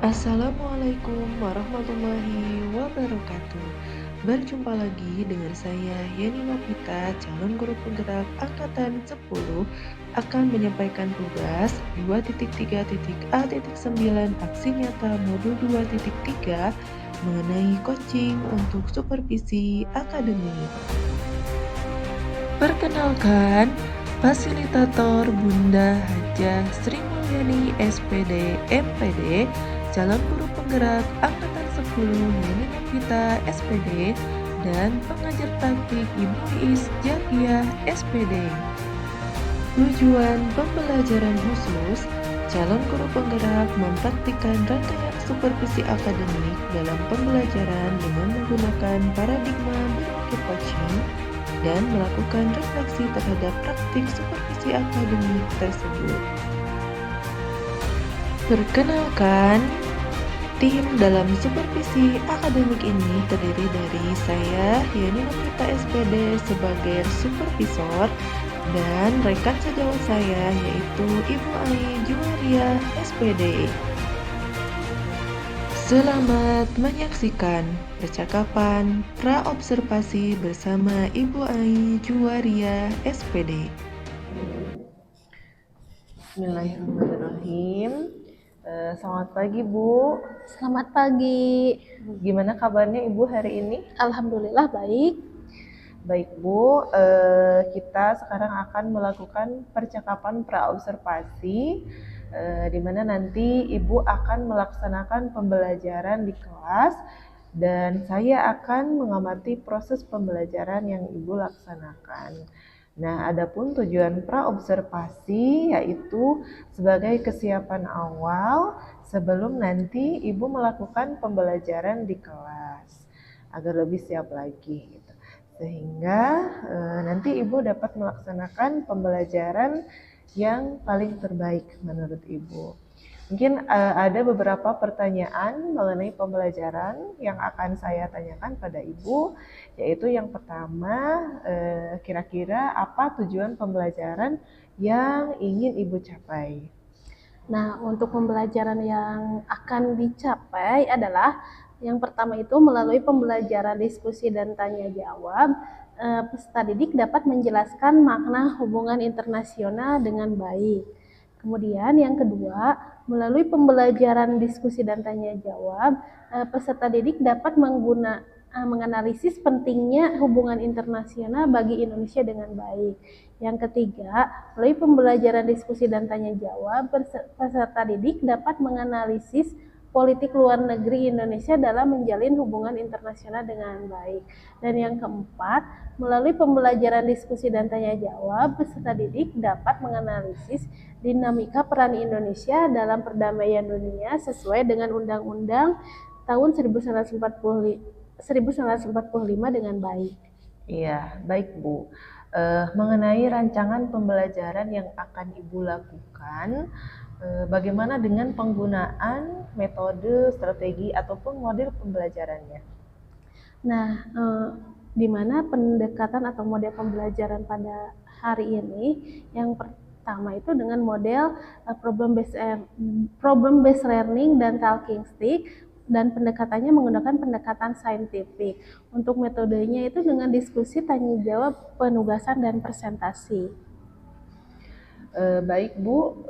Assalamualaikum warahmatullahi wabarakatuh. Berjumpa lagi dengan saya Yeni Novita, calon guru penggerak angkatan 10 akan menyampaikan tugas 2.3.A.9 aksi nyata modul 2.3 mengenai coaching untuk supervisi akademik. Perkenalkan, fasilitator Bunda Hajah Sri Mulyani SPD MPD, calon guru penggerak angkatan 10 Yeni Novita SPD, dan pengajar taktik Ibu Iis Japiah SPD. Tujuan pembelajaran khusus, calon guru penggerak mempraktikkan rangkaian supervisi akademik dalam pembelajaran dengan menggunakan paradigma berpikir coaching dan melakukan refleksi terhadap praktik supervisi akademik tersebut. Perkenalkan, tim dalam supervisi akademik ini terdiri dari saya, Yeni Novita SPD sebagai supervisor, dan rekan sejawat saya yaitu Ibu Ai Juwaria SPD. Selamat menyaksikan percakapan pra-observasi bersama Ibu Ai Juwaria SPD. Bismillahirrahmanirrahim. Selamat pagi Bu. Selamat pagi. Gimana kabarnya Ibu hari ini? Alhamdulillah baik. Baik Bu, kita sekarang akan melakukan percakapan pra-observasi di mana nanti Ibu akan melaksanakan pembelajaran di kelas dan saya akan mengamati proses pembelajaran yang Ibu laksanakan. Nah, adapun tujuan pra-observasi yaitu sebagai kesiapan awal sebelum nanti Ibu melakukan pembelajaran di kelas agar lebih siap lagi. Sehingga nanti Ibu dapat melaksanakan pembelajaran yang paling terbaik menurut Ibu. Mungkin ada beberapa pertanyaan mengenai pembelajaran yang akan saya tanyakan pada Ibu, yaitu yang pertama, kira-kira apa tujuan pembelajaran yang ingin Ibu capai? Nah, untuk pembelajaran yang akan dicapai adalah yang pertama itu melalui pembelajaran diskusi dan tanya jawab, peserta didik dapat menjelaskan makna hubungan internasional dengan baik. Kemudian yang kedua, melalui pembelajaran diskusi dan tanya jawab, peserta didik dapat menganalisis pentingnya hubungan internasional bagi Indonesia dengan baik. Yang ketiga, melalui pembelajaran diskusi dan tanya jawab, peserta didik dapat menganalisis politik luar negeri Indonesia dalam menjalin hubungan internasional dengan baik. Dan yang keempat, melalui pembelajaran diskusi dan tanya jawab, peserta didik dapat menganalisis dinamika peran Indonesia dalam perdamaian dunia sesuai dengan Undang-Undang tahun 1945 dengan baik. Iya, baik Bu. Mengenai rancangan pembelajaran yang akan Ibu lakukan, bagaimana dengan penggunaan metode, strategi, ataupun model pembelajarannya? Nah, di mana pendekatan atau model pembelajaran pada hari ini yang pertama itu dengan model problem based learning dan talking stick, dan pendekatannya menggunakan pendekatan saintifik. Untuk metodenya itu dengan diskusi, tanya jawab, penugasan, dan presentasi. Baik Bu,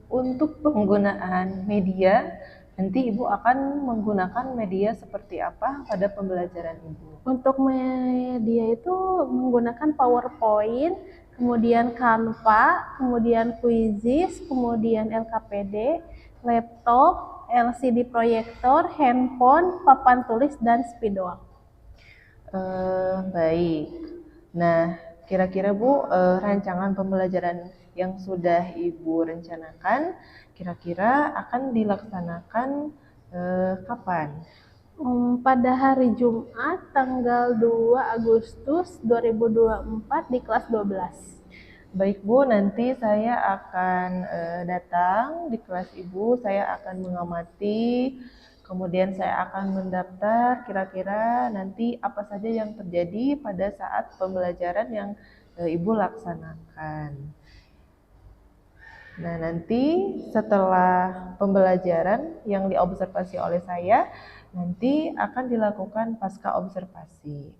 untuk penggunaan media, nanti Ibu akan menggunakan media seperti apa pada pembelajaran Ibu? Untuk media itu menggunakan PowerPoint, kemudian Canva, kemudian Quizzes, kemudian LKPD, laptop, LCD proyektor, handphone, papan tulis, dan spidol. Baik. Nah, kira-kira Bu, rancangan pembelajaran yang sudah Ibu rencanakan, kira-kira akan dilaksanakan kapan? Pada hari Jumat, tanggal 2 Agustus 2024 di kelas 12. Baik Bu, nanti saya akan datang di kelas Ibu, saya akan mengamati, kemudian saya akan mendaftar kira-kira nanti apa saja yang terjadi pada saat pembelajaran yang Ibu laksanakan. Nah, nanti setelah pembelajaran yang diobservasi oleh saya, nanti akan dilakukan pasca observasi.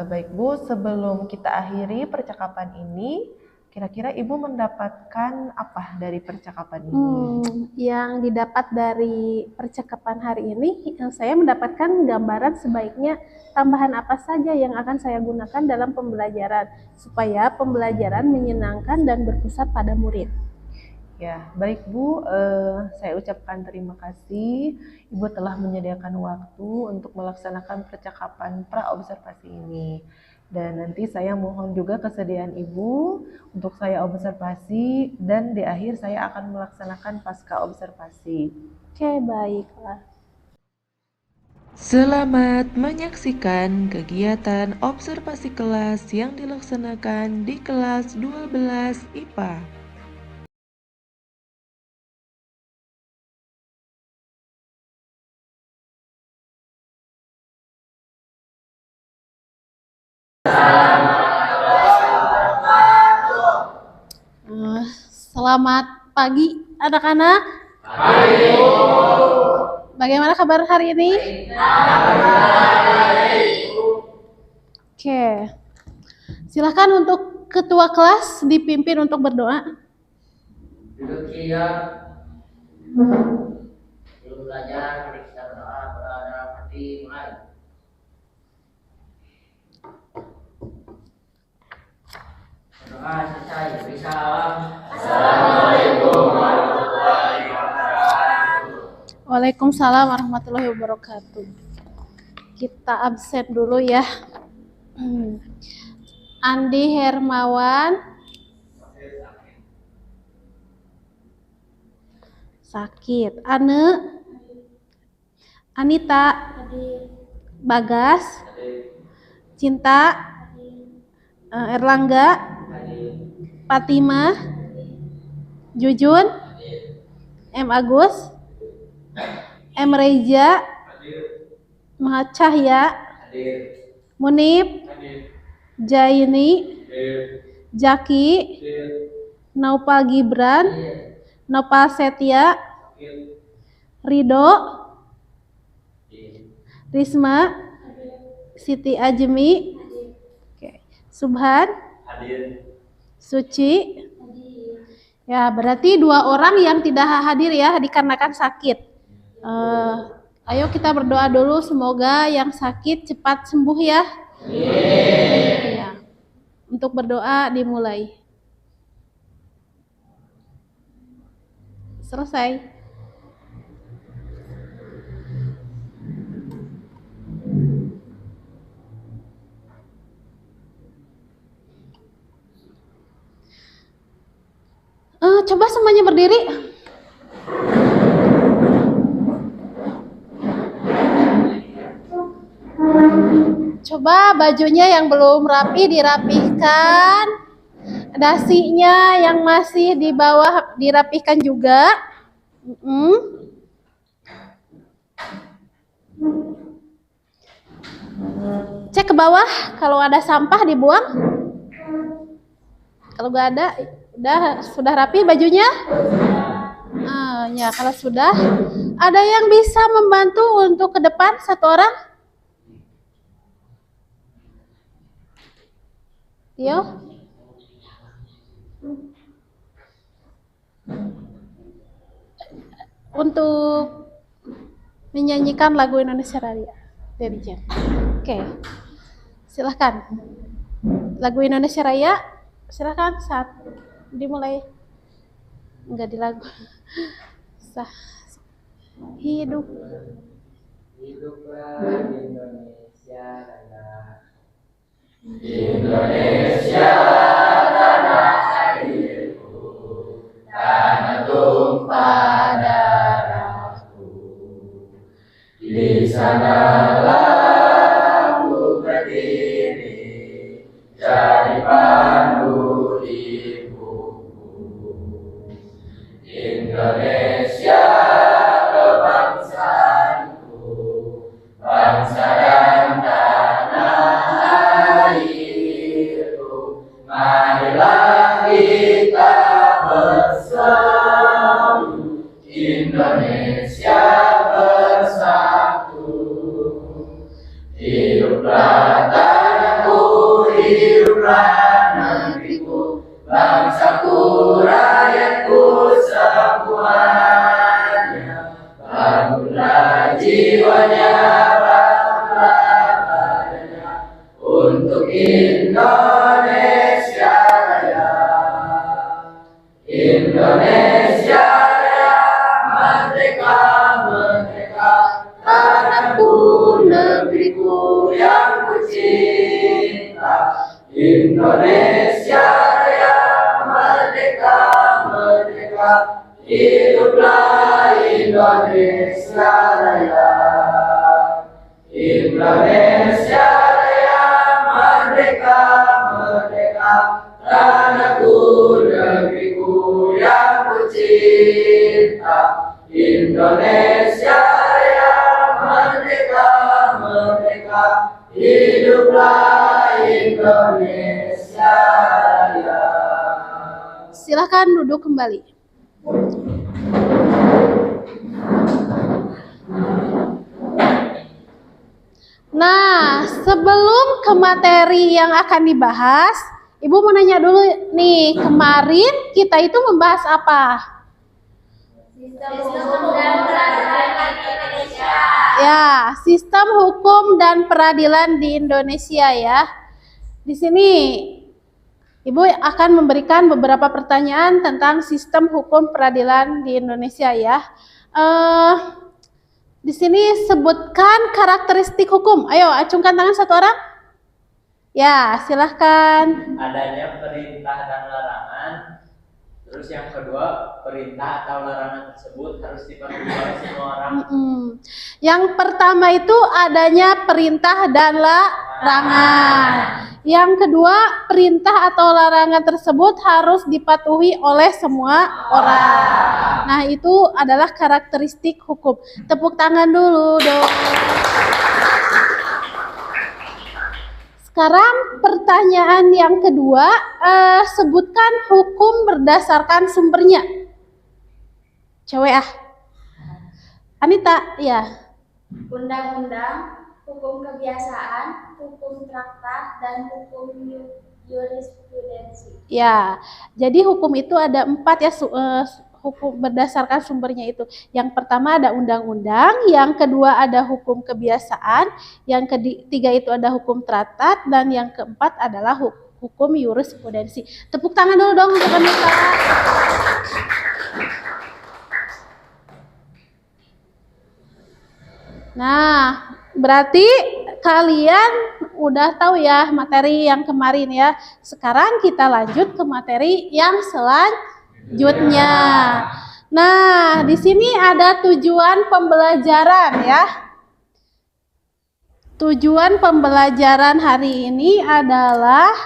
Baik Bu, sebelum kita akhiri percakapan ini, kira-kira Ibu mendapatkan apa dari percakapan ini? Yang didapat dari percakapan hari ini, saya mendapatkan gambaran sebaiknya tambahan apa saja yang akan saya gunakan dalam pembelajaran, supaya pembelajaran menyenangkan dan berpusat pada murid. Ya, baik Bu, saya ucapkan terima kasih Ibu telah menyediakan waktu untuk melaksanakan percakapan pra-observasi ini. Dan nanti saya mohon juga kesediaan Ibu untuk saya observasi dan di akhir saya akan melaksanakan pasca observasi. Oke, baiklah. Selamat menyaksikan kegiatan observasi kelas yang dilaksanakan di kelas 12 IPA. Selamat pagi anak-anak. Pagi. Bagaimana kabar hari ini? Oke. Silahkan untuk ketua kelas dipimpin untuk berdoa. Duduk siap. Belum belajar, mari kita berdoa dalam hati, mulai. Berdoa selesai, beri salam. Assalamualaikum warahmatullahi wabarakatuh. Waalaikumsalam warahmatullahi wabarakatuh. Kita absen dulu ya. Andi Hermawan sakit. Anita Bagas Cinta Erlangga Fatima Jujun M. Agus M. Reza Mahat Cahya Munib Jaini Jaki Naupal Gibran Nopal Setia Ridho Risma Siti Ajemi Subhan Suci. Ya, berarti 2 orang yang tidak hadir ya dikarenakan sakit. Ayo kita berdoa dulu, semoga yang sakit cepat sembuh ya. Ya. Untuk berdoa dimulai. Selesai. Coba semuanya berdiri. Coba bajunya yang belum rapi dirapihkan. Dasinya yang masih di bawah dirapihkan juga. Cek ke bawah, kalau ada sampah dibuang. Kalau nggak ada, sudah rapi bajunya? Ya, kalau sudah, ada yang bisa membantu untuk ke depan 1 orang? Yo. Untuk menyanyikan lagu Indonesia Raya dari Jen. Oke. Silahkan. Lagu Indonesia Raya, silahkan saat dimulai. Enggak di lagu. Hidup. Hiduplah Indonesia Raya. Indonesia tanah airku, tanah tumpah darahku. Di sanalah aku berdiri, jadi pandu ibuku. Indonesia kebangsaanku, bangsa dan tanah airku. Marilah kita Indonesia Raya merdeka, merdeka, hiduplah Indonesia Raya. Indonesia Raya merdeka, merdeka, tanahku, negeriku yang ku cinta. Indonesia Raya merdeka, merdeka, hiduplah Indonesia Raya. Silahkan duduk kembali. Nah, sebelum ke materi yang akan dibahas, Ibu mau nanya dulu nih, kemarin kita itu membahas apa? Sistem dan peradilan di Indonesia. Ya, sistem hukum dan peradilan di Indonesia ya. Di sini Ibu akan memberikan beberapa pertanyaan tentang sistem hukum peradilan di Indonesia ya. Di sini sebutkan karakteristik hukum. Ayo, acungkan tangan satu orang. Ya, silahkan. Adanya perintah dan larangan. Terus yang kedua, perintah atau larangan tersebut harus dipatuhi oleh semua orang. Yang pertama itu adanya perintah dan larangan. Yang kedua, perintah atau larangan tersebut harus dipatuhi oleh semua orang. Nah, itu adalah karakteristik hukum. Tepuk tangan dulu dong. Sekarang pertanyaan yang kedua, sebutkan hukum berdasarkan sumbernya. Cewek Anita, ya. Undang-undang, hukum kebiasaan, hukum traktat, dan hukum jurisprudensi. Ya, jadi hukum itu ada 4 ya, hukum berdasarkan sumbernya itu. Yang pertama ada undang-undang, yang kedua ada hukum kebiasaan, yang ketiga itu ada hukum traktat, dan yang keempat adalah hukum jurisprudensi. Tepuk tangan dulu dong untuk Anita. Nah, berarti kalian udah tahu ya materi yang kemarin ya. Sekarang kita lanjut ke materi yang selanjutnya. Nah, di sini ada tujuan pembelajaran ya. Tujuan pembelajaran hari ini adalah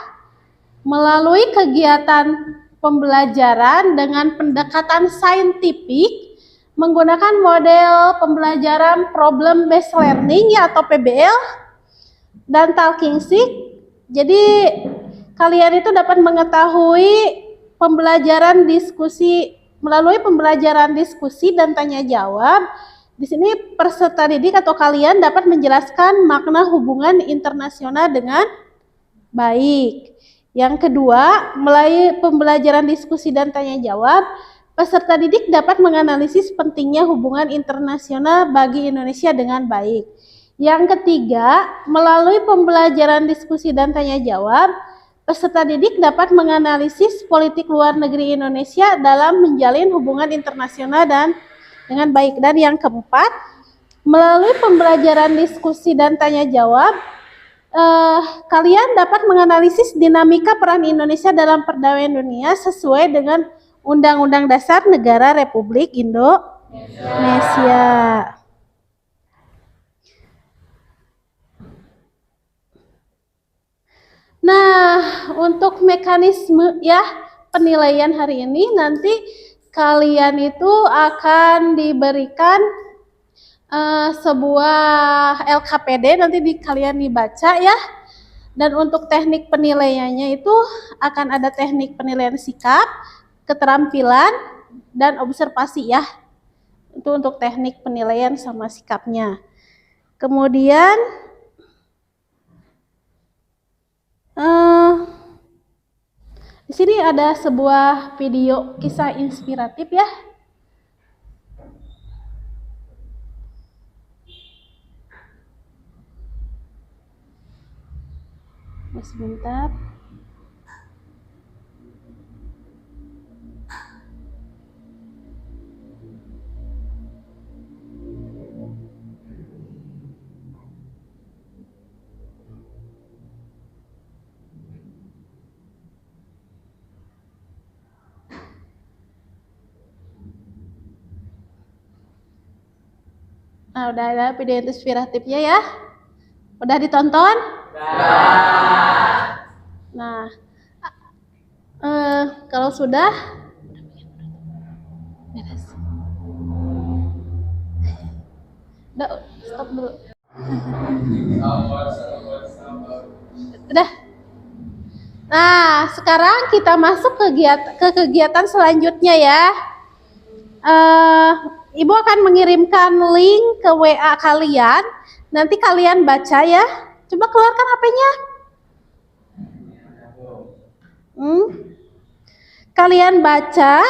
melalui kegiatan pembelajaran dengan pendekatan saintifik menggunakan model pembelajaran problem based learning ya atau PBL dan talking stick. Jadi kalian itu dapat mengetahui pembelajaran diskusi melalui pembelajaran diskusi dan tanya jawab. Di sini peserta didik atau kalian dapat menjelaskan makna hubungan internasional dengan baik. Yang kedua, melalui pembelajaran diskusi dan tanya jawab, peserta didik dapat menganalisis pentingnya hubungan internasional bagi Indonesia dengan baik. Yang ketiga, melalui pembelajaran diskusi dan tanya jawab, peserta didik dapat menganalisis politik luar negeri Indonesia dalam menjalin hubungan internasional dan dengan baik. Dan yang keempat, melalui pembelajaran diskusi dan tanya jawab, kalian dapat menganalisis dinamika peran Indonesia dalam perdamaian dunia sesuai dengan Undang-Undang Dasar Negara Republik Indonesia. Nah, untuk mekanisme ya penilaian hari ini nanti kalian itu akan diberikan sebuah LKPD nanti kalian dibaca ya. Dan untuk teknik penilaiannya itu akan ada teknik penilaian sikap, keterampilan, dan observasi ya. Itu untuk teknik penilaian sama sikapnya. Kemudian di sini ada sebuah video kisah inspiratif ya. Sebentar. Nah, udah ada video inspiratifnya ya? Udah ditonton? Nah, kalau sudah, beres. Udah, stop dulu. Udah. Nah, sekarang kita masuk ke kegiatan selanjutnya ya. Ibu akan mengirimkan link ke WA kalian. Nanti kalian baca ya. Coba keluarkan HP-nya. Kalian baca.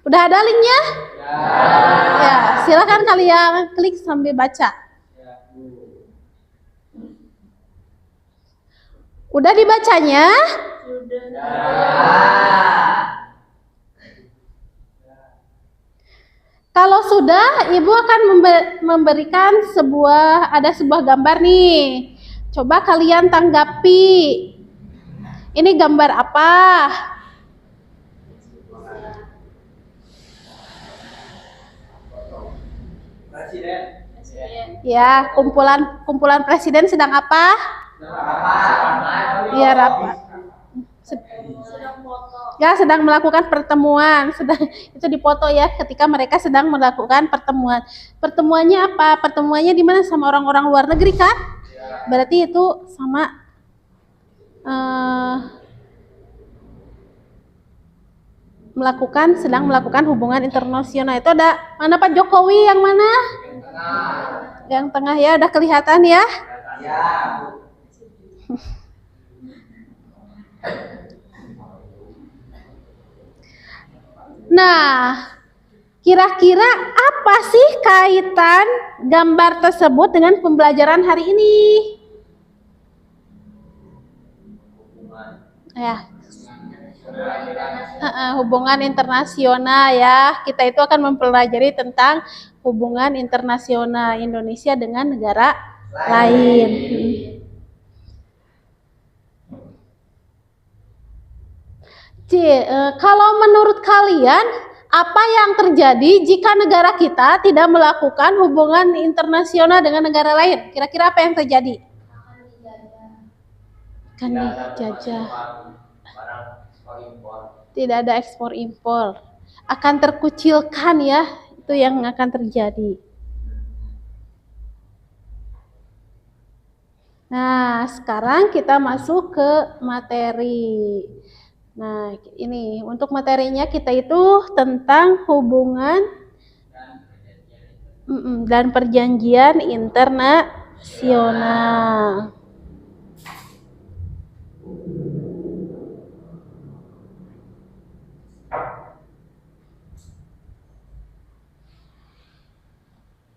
Udah ada linknya? Ya, silakan kalian klik sambil baca. Udah dibacanya? Kalau sudah, Ibu akan memberikan ada sebuah gambar nih. Coba kalian tanggapi. Ini gambar apa? Ya, kumpulan presiden sedang apa? Iya, rapat. Ya, sedang melakukan pertemuan. Itu dipoto ya, ketika mereka sedang melakukan pertemuan. Pertemuannya apa? Pertemuannya di mana? Sama orang-orang luar negeri kan? Berarti itu sama sedang melakukan hubungan internasional. Itu ada mana Pak Jokowi, yang mana? Yang tengah ya, udah kelihatan ya? Nah, kira-kira apa sih kaitan gambar tersebut dengan pembelajaran hari ini? Ya, hubungan internasional ya. Kita itu akan mempelajari tentang hubungan internasional Indonesia dengan negara lain. Kalau menurut kalian, apa yang terjadi jika negara kita tidak melakukan hubungan internasional dengan negara lain? Kira-kira apa yang terjadi? Akan dijajah. Tidak ada ekspor impor. Akan terkucilkan ya, itu yang akan terjadi. Nah, sekarang kita masuk ke materi. Nah, ini untuk materinya kita itu tentang hubungan dan perjanjian internasional.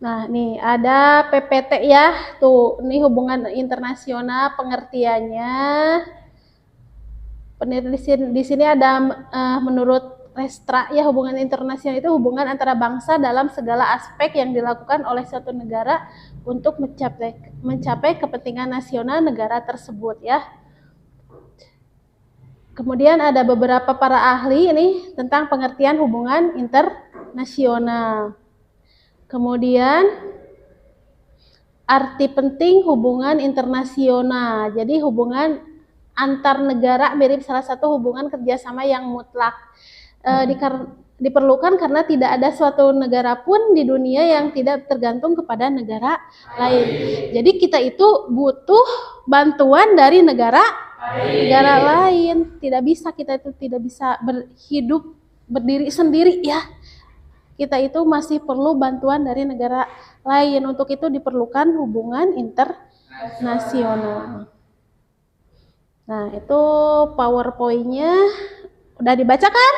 Nah, nih ada PPT ya. Tuh, ini hubungan internasional pengertiannya. Di sini ada menurut Restra ya, hubungan internasional itu hubungan antara bangsa dalam segala aspek yang dilakukan oleh suatu negara untuk mencapai kepentingan nasional negara tersebut ya. Kemudian ada beberapa para ahli ini tentang pengertian hubungan internasional. Kemudian arti penting hubungan internasional. Jadi hubungan antar negara mirip salah satu hubungan kerjasama yang mutlak. Diperlukan karena tidak ada suatu negara pun di dunia yang tidak tergantung kepada negara lain. Jadi kita itu butuh bantuan dari negara lain. Kita itu tidak bisa berhidup berdiri sendiri ya. Kita itu masih perlu bantuan dari negara lain. Untuk itu diperlukan hubungan internasional. Nah, itu PowerPoint-nya udah dibaca kan?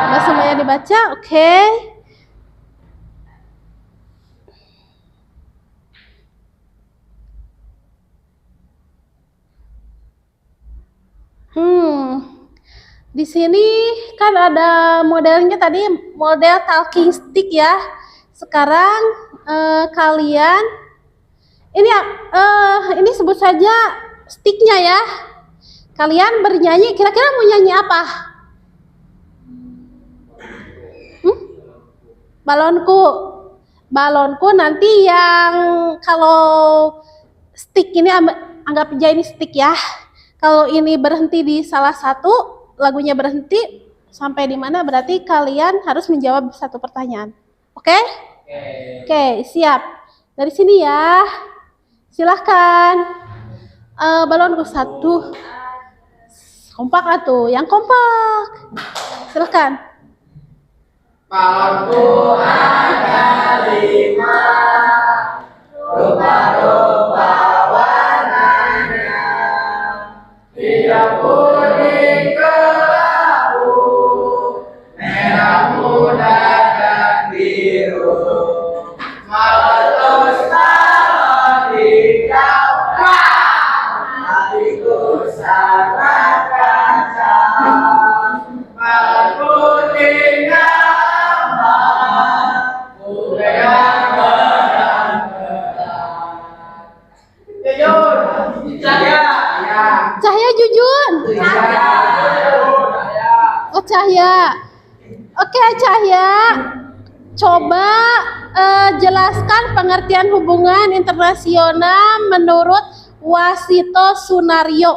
Udah semuanya dibaca? Oke. Di sini kan ada modelnya tadi, model talking stick ya. Sekarang kalian ini sebut saja sticknya ya. Kalian bernyanyi, kira-kira mau nyanyi apa? balonku. Balonku nanti yang kalau stick ini anggap aja ini stick ya. Kalau ini berhenti di salah satu, lagunya berhenti sampai di mana berarti kalian harus menjawab satu pertanyaan. Oke? Oke, siap. Dari sini ya. Silahkan. Balonku satu. Kompak lah tuh, yang kompak. Silahkan. Balonku ada 5, rupa-rupa warnanya, hijau, kuning, kelabu, merah muda dan biru. Meletus balon hijau, hatiku sangat kacau. Balon putih Cahya Jujun. Oh Cahya. Oke Cahya. Coba jelaskan pengertian hubungan internasional menurut Wasito Sunario.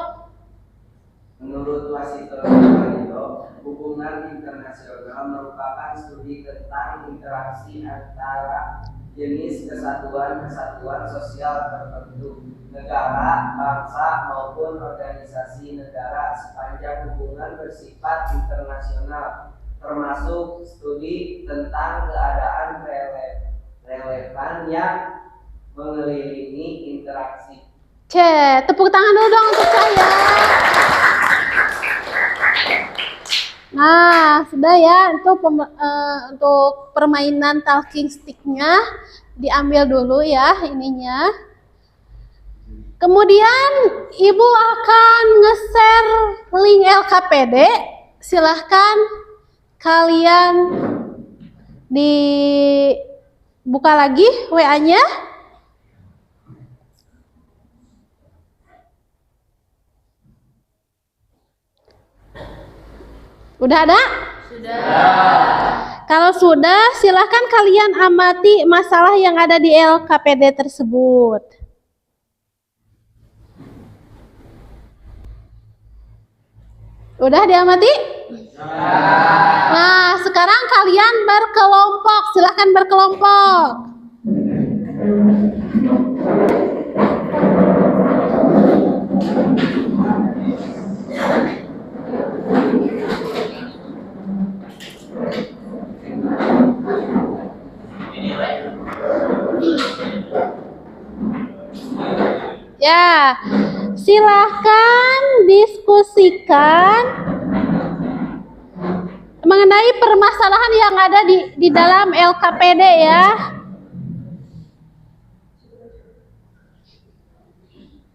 Menurut Wasito Sunario, hubungan internasional merupakan studi tentang interaksi antara jenis kesatuan-kesatuan sosial tertentu, negara, bangsa, maupun organisasi negara sepanjang hubungan bersifat internasional, termasuk studi tentang keadaan relevan yang mengelilingi interaksi. Oke, tepuk tangan dulu dong untuk saya. Nah, sudah ya, untuk permainan talking stick-nya diambil dulu ya ininya. Kemudian Ibu akan nge-share link LKPD. Silahkan kalian dibuka lagi WA-nya. Udah ada? Sudah. Kalau sudah, silahkan kalian amati masalah yang ada di LKPD tersebut. Udah diamati? Nah, sekarang kalian berkelompok. Silahkan berkelompok. Ya, silahkan diskusikan mengenai permasalahan yang ada di dalam LKPD ya.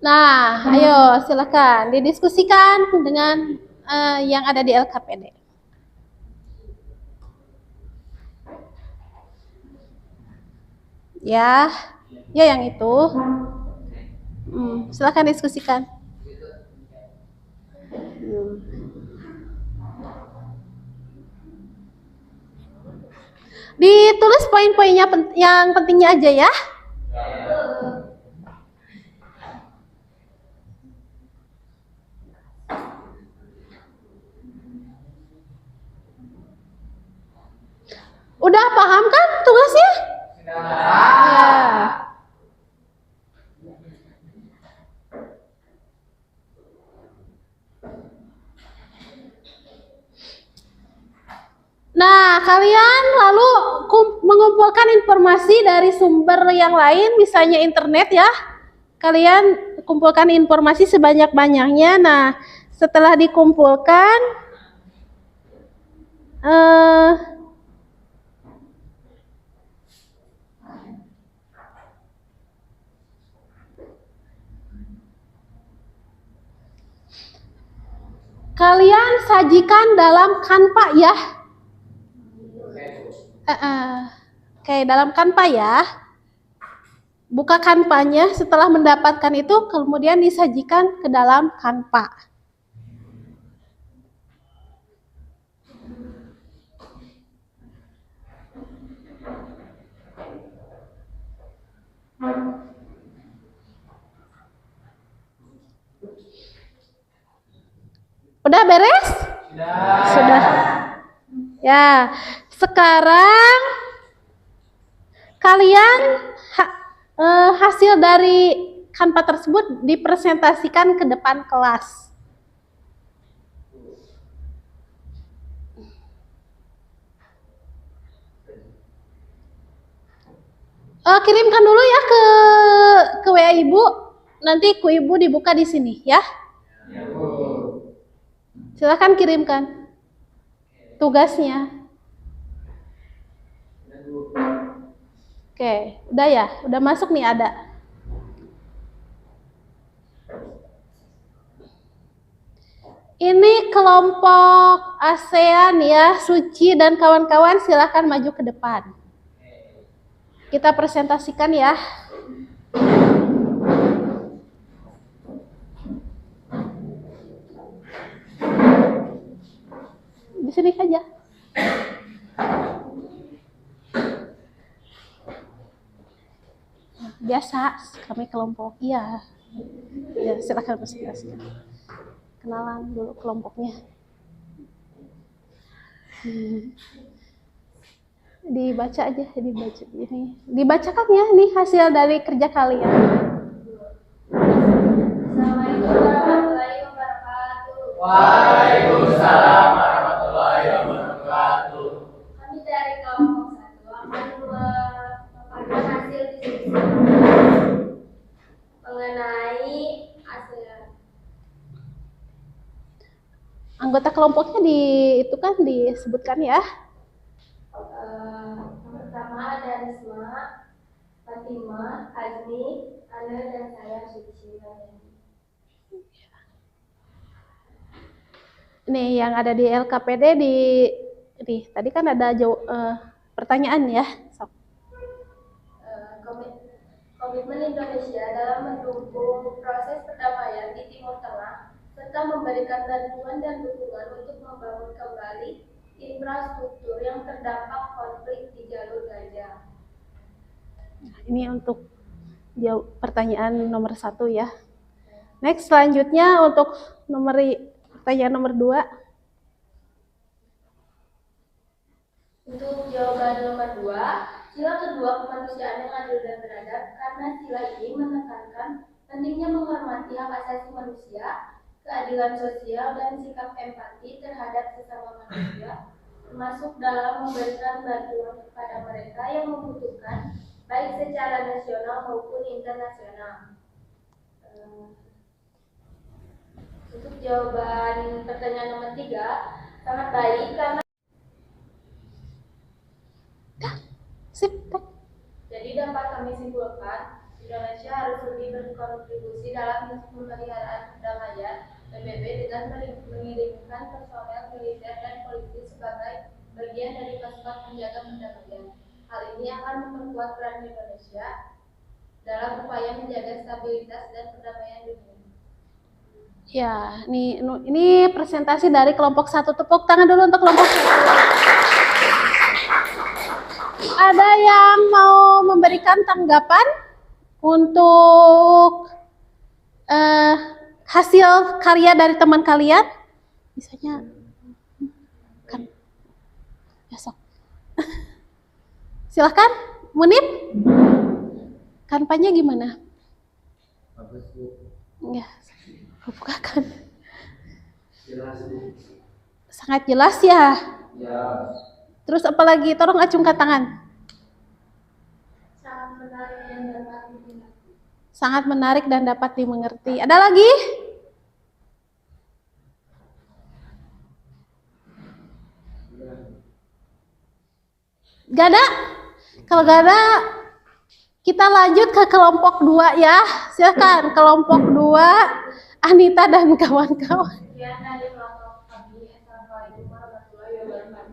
Nah, ayo silahkan didiskusikan dengan yang ada di LKPD. Ya, ya yang itu. Silahkan diskusikan. Ditulis poin-poinnya yang pentingnya aja ya. Udah paham kan tugasnya? Ya. Nah, kalian lalu mengumpulkan informasi dari sumber yang lain, misalnya internet ya. Kalian kumpulkan informasi sebanyak-banyaknya. Nah, setelah dikumpulkan, kalian sajikan dalam Canva ya. Oke, dalam Canva ya. Buka Canva-nya, setelah mendapatkan itu kemudian disajikan ke dalam Canva. Udah beres? Sudah. Ya, sekarang kalian hasil dari Canva tersebut dipresentasikan ke depan kelas. Kirimkan dulu ya ke WA Ibu. Nanti ku Ibu dibuka di sini ya. Silahkan kirimkan tugasnya. Oke, udah ya? Udah masuk nih ada. Ini kelompok ASEAN ya, Suci dan kawan-kawan silahkan maju ke depan. Kita presentasikan ya. Di sini saja. Biasa, kami kelompok. Iya. Ya, silakan presentasikan. Kenalan dulu kelompoknya. Dibaca aja, dibaca ini. Dibacakan ya, nih hasil dari kerja kalian. Assalamualaikum warahmatullahi wabarakatuh. Waalaikumsalam warahmatullahi wabarakatuh. Kami dari kelompok 1 akan memaparkan hasil diskusi mengenai ASEAN. Anggota kelompoknya itu kan disebutkan ya. Yang pertama ada Risma, Fatima, Azmi, Ana, dan saya Suci. Nih yang ada di LKPD tadi kan ada pertanyaan ya. Sok. Komitmen Indonesia dalam mendukung proses perdamaian di Timur Tengah serta memberikan bantuan dan dukungan untuk membangun kembali infrastruktur yang terdampak konflik di jalur Gaza. Ini untuk pertanyaan nomor 1 ya. Next, selanjutnya untuk pertanyaan nomor 2. Untuk jawaban nomor 2, sila kedua kemanusiaan yang adil dan beradab, karena sila ini menekankan pentingnya menghormati hak asasi manusia, keadilan sosial, dan sikap empati terhadap sesama manusia, termasuk dalam memberikan bantuan kepada mereka yang membutuhkan, baik secara nasional maupun internasional. Untuk jawaban pertanyaan nomor 3, sangat baik karena Sip. jadi dapat kami simpulkan, Indonesia harus lebih berkontribusi dalam pemeliharaan perdamaian PBB dengan mengirimkan personel militer dan polisi sebagai bagian dari pasukan penjaga perdamaian. Hal ini akan memperkuat peran Indonesia dalam upaya menjaga stabilitas dan perdamaian dunia. Ya, ini presentasi dari kelompok 1. Tepuk tangan dulu untuk kelompok 1. Ada yang mau memberikan tanggapan untuk hasil karya dari teman kalian? Misalnya kan besok. Silahkan, Munib. Kampanye gimana? Bagus, Bu. Ya, bukakan. Jelas, Bu. Sangat jelas ya. Ya. Terus apalagi? Tolong acungkan tangan. Sangat menarik dan dapat dimengerti. Sangat menarik dan dapat dimengerti. Ada lagi? Gak ada? Kalau gak ada, kita lanjut ke kelompok 2 ya. Silakan kelompok 2, Anita dan kawan-kawan. Sekian dari kelompok kami. Assalamualaikum warahmatullahi wabarakatuh.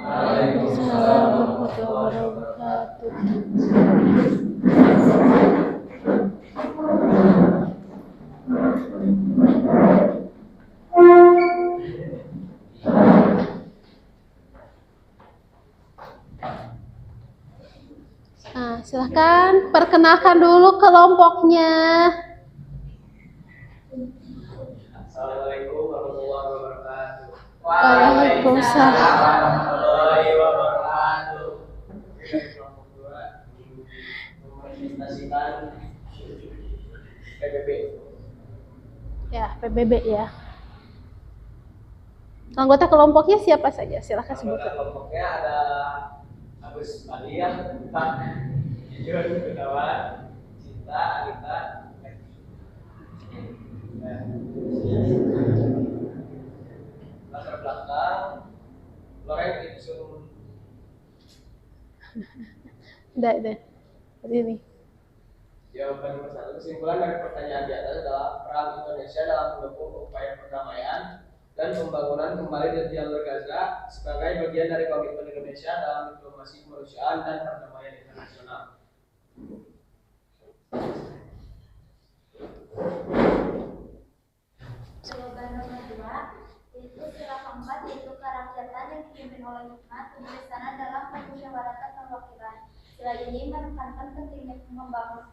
Waalaikumsalam warahmatullahi wabarakatuh. Nah, silahkan perkenalkan dulu kelompoknya. Assalamualaikum warahmatullahi wabarakatuh. Waalaikumsalam. warahmatullahi wabarakatuh. Dari kelompok 2 memanifestasikan PBB. Ya, PBB ya. Anggota kelompoknya siapa saja? Silahkan Anggota sebutkan. kelompoknya ada Agus Palian, Pak Jujur, Gunawan, Cinta, Anita, latar belakang, Loreng disusun. Udah. Ini. Jawaban nomor 1, kesimpulan dari pertanyaan di atas adalah peran Indonesia dalam mendukung upaya perdamaian dan pembangunan kembali di jalur Gaza sebagai bagian dari komitmen Indonesia dalam diplomasi kemanusiaan dan perdamaian internasional. Jawaban nomor 2 yaitu sila keempat, yaitu kerakyatan yang dipimpin oleh hikmat kebijaksanaan dalam permusyawaratan perwakilan. Sila ini menekankan pentingnya membangun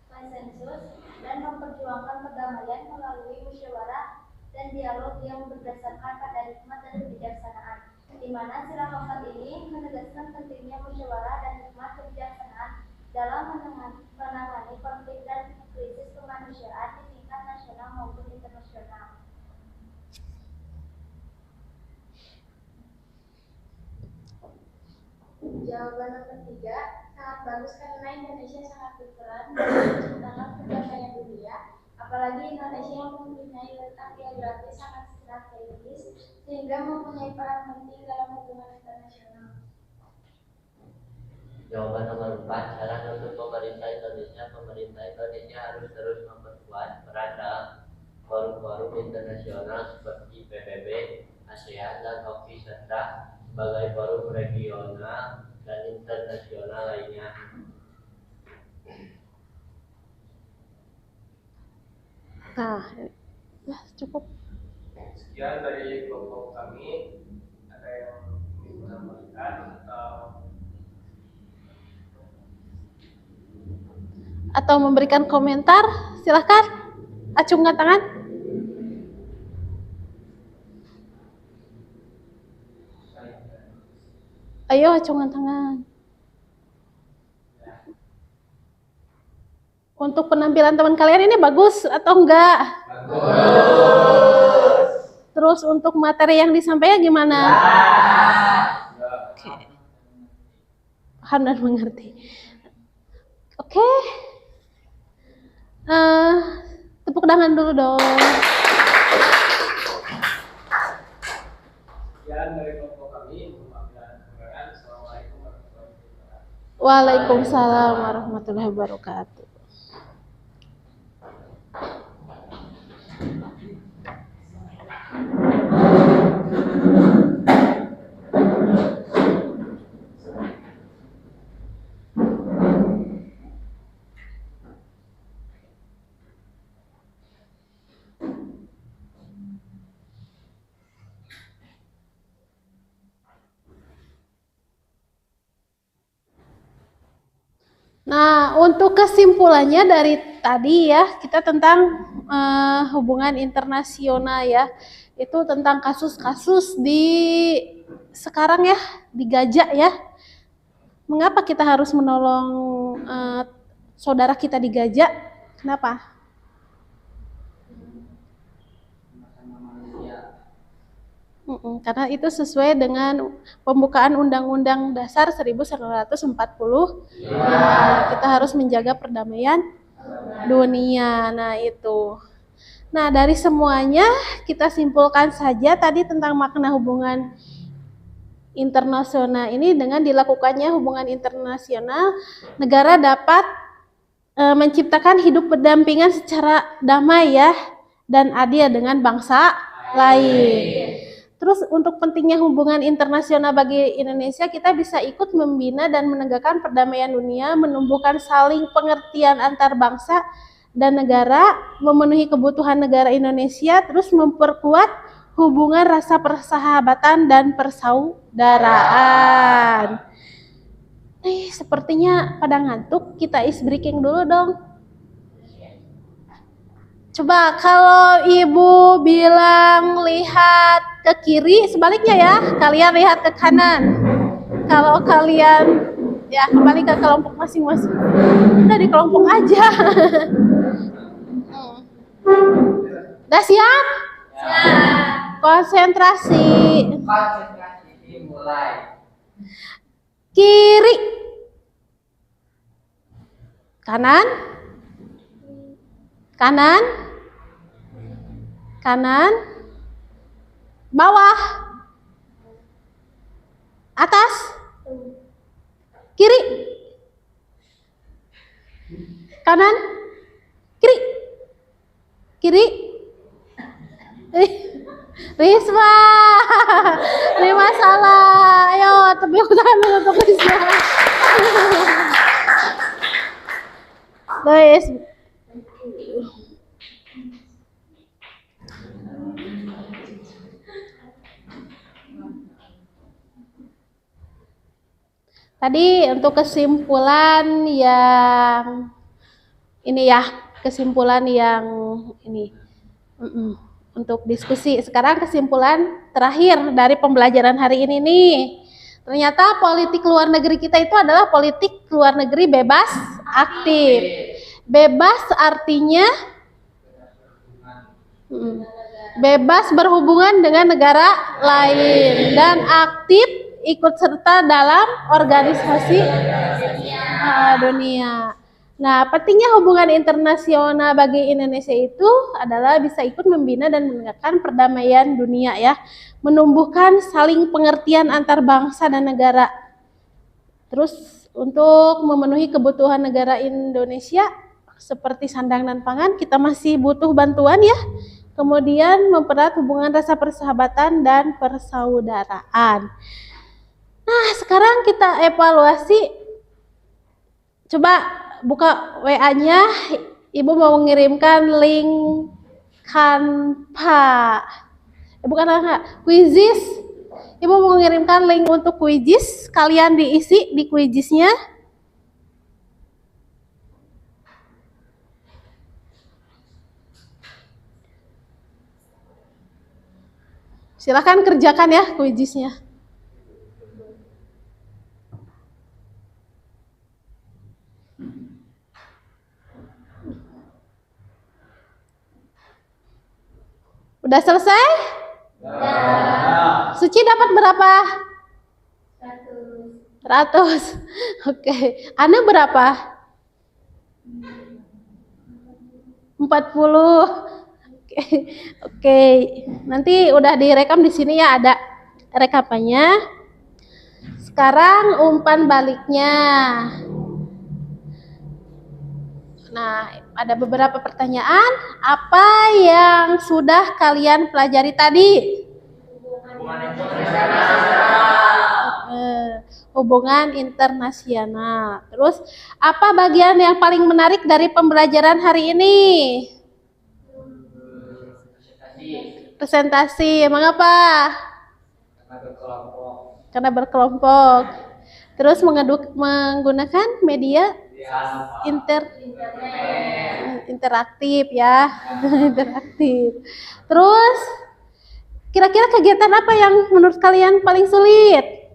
konsensus dan memperjuangkan perdamaian melalui musyawarah dan dialog yang berdasarkan pada hikmat dan kebijaksanaan, di mana sila keempat ini menegaskan pentingnya musyawarah dan hikmat kebijaksanaan dalam menangani konflik dan krisis kemanusiaan di tingkat nasional maupun internasional. Jawaban nomor 3, sangat bagus karena Indonesia sangat berperan dalam menciptakan perdamaian dunia, apalagi Indonesia yang mempunyai letak geografis sangat strategis sehingga mempunyai peran penting dalam hubungan internasional. Jawaban nomor 4, saran untuk pemerintah Indonesia harus terus memperkuat peran dalam forum-forum internasional seperti PBB, ASEAN, dan OKI serta sebagai forum regional dan internasional lainnya. Nah, ya cukup. Sekian dari kelompok kami. Ada yang ingin menambahkan Atau memberikan komentar? Silahkan. Acungkan tangan. Ayo acungkan tangan. Untuk penampilan teman kalian ini bagus atau enggak? Bagus. Terus untuk materi yang disampaikan gimana? Oke. Paham dan mengerti. Oke. Tepuk tangan dulu dong. sekian dari kelompok kami. Assalamualaikum warahmatullahi wabarakatuh. Waalaikumsalam warahmatullahi wabarakatuh. Nah, untuk kesimpulannya dari tadi ya, kita tentang hubungan internasional ya. Itu tentang kasus-kasus di sekarang ya, di Gaza ya. Mengapa kita harus menolong saudara kita di Gaza? Kenapa? Karena itu sesuai dengan pembukaan Undang-Undang Dasar 1945. Kita harus menjaga perdamaian dunia. Nah, itu. Nah, dari semuanya kita simpulkan saja tadi tentang makna hubungan internasional ini. Dengan dilakukannya hubungan internasional, negara dapat menciptakan hidup berdampingan secara damai ya dan adil dengan bangsa lain. Terus untuk pentingnya hubungan internasional bagi Indonesia, kita bisa ikut membina dan menegakkan perdamaian dunia, menumbuhkan saling pengertian antar bangsa dan negara, memenuhi kebutuhan negara Indonesia, terus memperkuat hubungan rasa persahabatan dan persaudaraan. Sepertinya pada ngantuk, kita ice breaking dulu dong. Coba kalau ibu bilang lihat ke kiri, sebaliknya ya, kalian lihat ke kanan. Kalau kalian ya kembali ke kelompok masing-masing. Udah di kelompok aja. Udah siap? Konsentrasi. Konsentrasi dimulai. Kiri. Kanan. Kanan. Kanan. Bawah. Atas. Kiri. Kanan. Kiri. Kiri. Risma. Risma salah. Ayo tepuk tangan untuk Risma. Guys. Tadi untuk kesimpulan yang ini ya, kesimpulan yang ini untuk diskusi. Sekarang kesimpulan terakhir dari pembelajaran hari ini nih. Ternyata politik luar negeri kita itu adalah politik luar negeri bebas aktif. Bebas artinya bebas berhubungan dengan negara lain dan aktif ikut serta dalam organisasi dunia. Nah, pentingnya hubungan internasional bagi Indonesia itu adalah bisa ikut membina dan menegakkan perdamaian dunia ya, menumbuhkan saling pengertian antar bangsa dan negara. Terus untuk memenuhi kebutuhan negara Indonesia seperti sandang dan pangan, kita masih butuh bantuan ya. Kemudian mempererat hubungan rasa persahabatan dan persaudaraan. Nah, sekarang kita evaluasi. Coba buka WA-nya. Ibu mau mengirimkan link Canva. Bukan enggak, Quizizz. Ibu mau mengirimkan link untuk Quizizz. Kalian diisi di Quizizz-nya. Silakan kerjakan ya Quizizz-nya. Udah selesai? Ya. Suci dapat berapa? 100. Oke. Anu berapa? 40. Oke. Nanti udah direkam di sini ya, ada rekapannya. Sekarang umpan baliknya. Nah, ada beberapa pertanyaan. Apa yang sudah kalian pelajari tadi? Hubungan internasional. Terus, apa bagian yang paling menarik dari pembelajaran hari ini? Presentasi. Mengapa? Karena berkelompok. Terus menggunakan media interaktif ya. Interaktif. Terus kira-kira kegiatan apa yang menurut kalian paling sulit?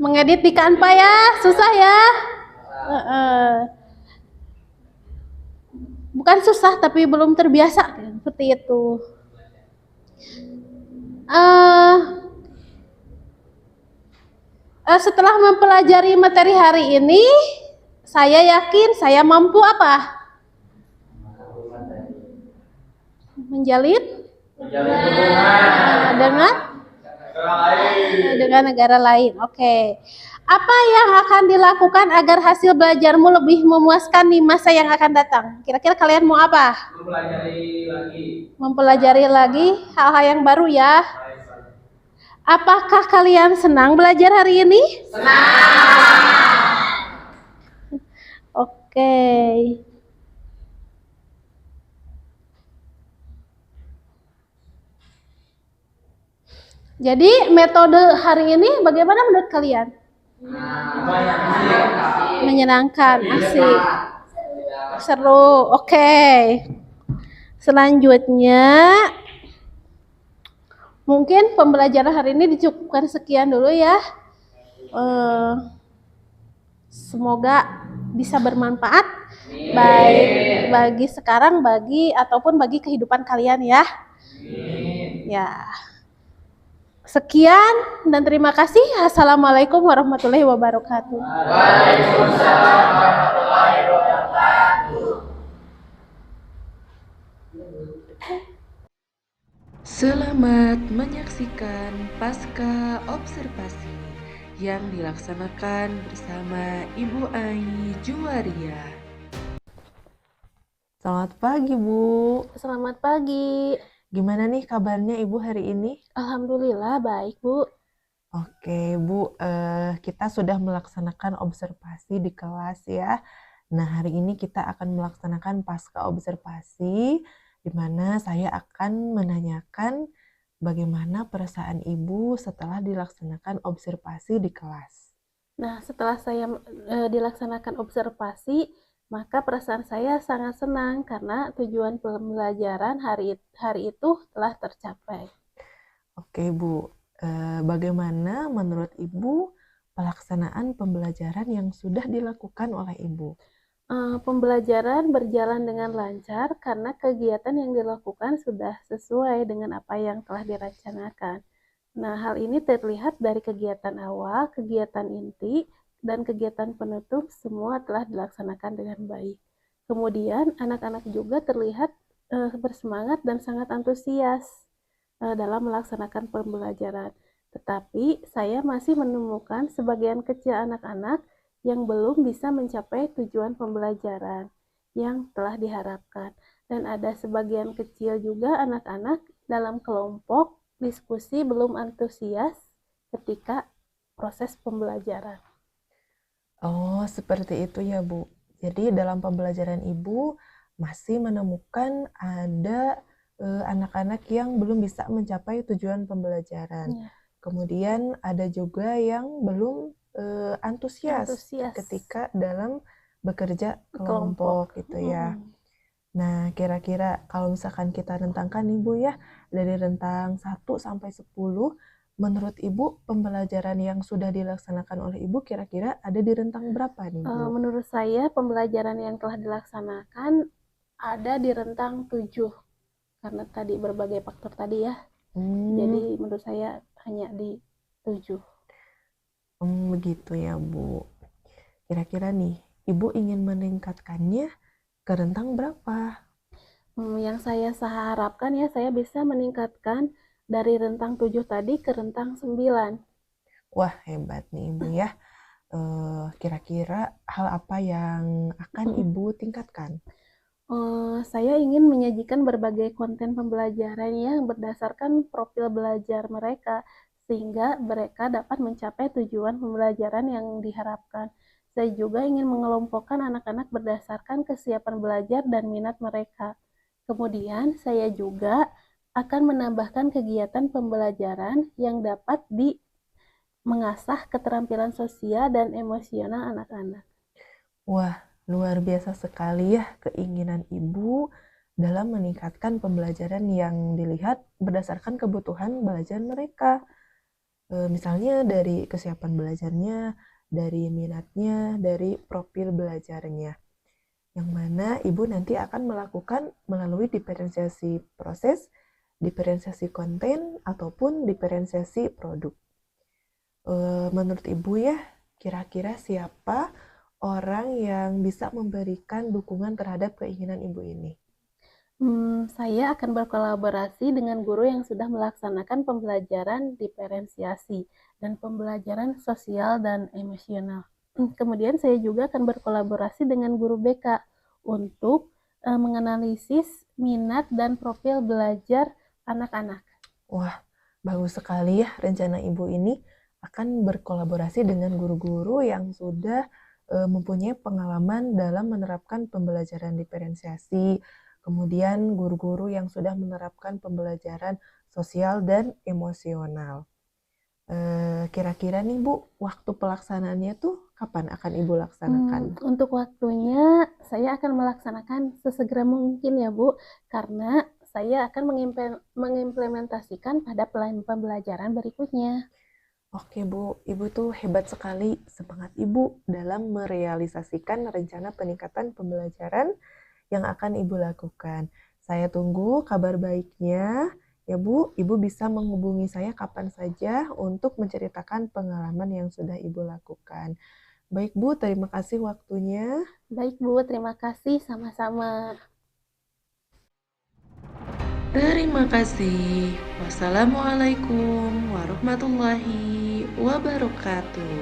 Mengedit di Canva ya, susah ya. Bukan susah tapi belum terbiasa seperti itu. Setelah mempelajari materi hari ini, saya yakin saya mampu apa? Menjalin dengan negara lain. Oke. Apa yang akan dilakukan agar hasil belajarmu lebih memuaskan di masa yang akan datang? Kira-kira kalian mau apa? Mempelajari lagi hal-hal yang baru ya. Apakah kalian senang belajar hari ini? Senang. Oke. Jadi metode hari ini bagaimana menurut kalian? Menyenangkan, asik. Seru. Oke. Selanjutnya, mungkin pembelajaran hari ini dicukupkan sekian dulu ya. Semoga bisa bermanfaat baik bagi sekarang, ataupun bagi kehidupan kalian ya. Ya. Sekian dan terima kasih. Assalamualaikum warahmatullahi wabarakatuh. Waalaikumsalam warahmatullahi wabarakatuh. Selamat menyaksikan pasca observasi yang dilaksanakan bersama Ibu Ai Juwaria. Selamat pagi, Bu. Selamat pagi. Gimana nih kabarnya Ibu hari ini? Alhamdulillah baik, Bu. Oke, Bu, kita sudah melaksanakan observasi di kelas ya. Nah, hari ini kita akan melaksanakan pasca observasi, di mana saya akan menanyakan bagaimana perasaan Ibu setelah dilaksanakan observasi di kelas. Nah, setelah saya dilaksanakan observasi, maka perasaan saya sangat senang karena tujuan pembelajaran hari itu telah tercapai. Oke, Bu. Bagaimana menurut Ibu pelaksanaan pembelajaran yang sudah dilakukan oleh Ibu? Pembelajaran berjalan dengan lancar karena kegiatan yang dilakukan sudah sesuai dengan apa yang telah direncanakan. Nah, hal ini terlihat dari kegiatan awal, kegiatan inti, dan kegiatan penutup semua telah dilaksanakan dengan baik. Kemudian, anak-anak juga terlihat bersemangat dan sangat antusias dalam melaksanakan pembelajaran. Tetapi, saya masih menemukan sebagian kecil anak-anak yang belum bisa mencapai tujuan pembelajaran yang telah diharapkan. Dan ada sebagian kecil juga anak-anak dalam kelompok diskusi belum antusias ketika proses pembelajaran. Oh, seperti itu ya, Bu. Jadi dalam pembelajaran Ibu masih menemukan ada anak-anak yang belum bisa mencapai tujuan pembelajaran. Ya. Kemudian ada juga yang belum antusias ketika dalam bekerja kelompok gitu ya. Nah, kira-kira kalau misalkan kita rentangkan nih Bu ya, dari rentang 1 sampai 10, menurut Ibu pembelajaran yang sudah dilaksanakan oleh Ibu kira-kira ada di rentang berapa nih Bu? Menurut saya pembelajaran yang telah dilaksanakan ada di rentang 7 karena tadi berbagai faktor tadi ya. Jadi menurut saya hanya di 7. Begitu ya Bu. Kira-kira nih, Ibu ingin meningkatkannya ke rentang berapa? Yang saya harapkan ya saya bisa meningkatkan dari rentang 7 tadi ke rentang 9. Wah, hebat nih Ibu ya. Kira-kira hal apa yang akan Ibu tingkatkan? Saya ingin menyajikan berbagai konten pembelajaran yang berdasarkan profil belajar mereka, sehingga mereka dapat mencapai tujuan pembelajaran yang diharapkan. Saya juga ingin mengelompokkan anak-anak berdasarkan kesiapan belajar dan minat mereka. Kemudian, saya juga akan menambahkan kegiatan pembelajaran yang dapat mengasah keterampilan sosial dan emosional anak-anak. Wah, luar biasa sekali ya keinginan Ibu dalam meningkatkan pembelajaran yang dilihat berdasarkan kebutuhan belajar mereka. Misalnya dari kesiapan belajarnya, dari minatnya, dari profil belajarnya. Yang mana Ibu nanti akan melakukan melalui diferensiasi proses, diferensiasi konten, ataupun diferensiasi produk. Menurut Ibu ya, kira-kira siapa orang yang bisa memberikan dukungan terhadap keinginan Ibu ini? Saya akan berkolaborasi dengan guru yang sudah melaksanakan pembelajaran diferensiasi dan pembelajaran sosial dan emosional. Kemudian saya juga akan berkolaborasi dengan guru BK untuk menganalisis minat dan profil belajar anak-anak. Wah, bagus sekali ya rencana Ibu ini akan berkolaborasi dengan guru-guru yang sudah mempunyai pengalaman dalam menerapkan pembelajaran diferensiasi, kemudian guru-guru yang sudah menerapkan pembelajaran sosial dan emosional. Kira-kira nih Bu, waktu pelaksanaannya tuh kapan akan Ibu laksanakan? Untuk waktunya saya akan melaksanakan sesegera mungkin ya Bu, karena saya akan mengimplementasikan pada pembelajaran berikutnya. Oke Bu, Ibu tuh hebat sekali. Semangat Ibu dalam merealisasikan rencana peningkatan pembelajaran yang akan Ibu lakukan. Saya tunggu kabar baiknya. Ya Bu, Ibu bisa menghubungi saya kapan saja untuk menceritakan pengalaman yang sudah Ibu lakukan. Baik Bu, terima kasih waktunya. Baik Bu, terima kasih sama-sama. Terima kasih. Wassalamualaikum warahmatullahi wabarakatuh.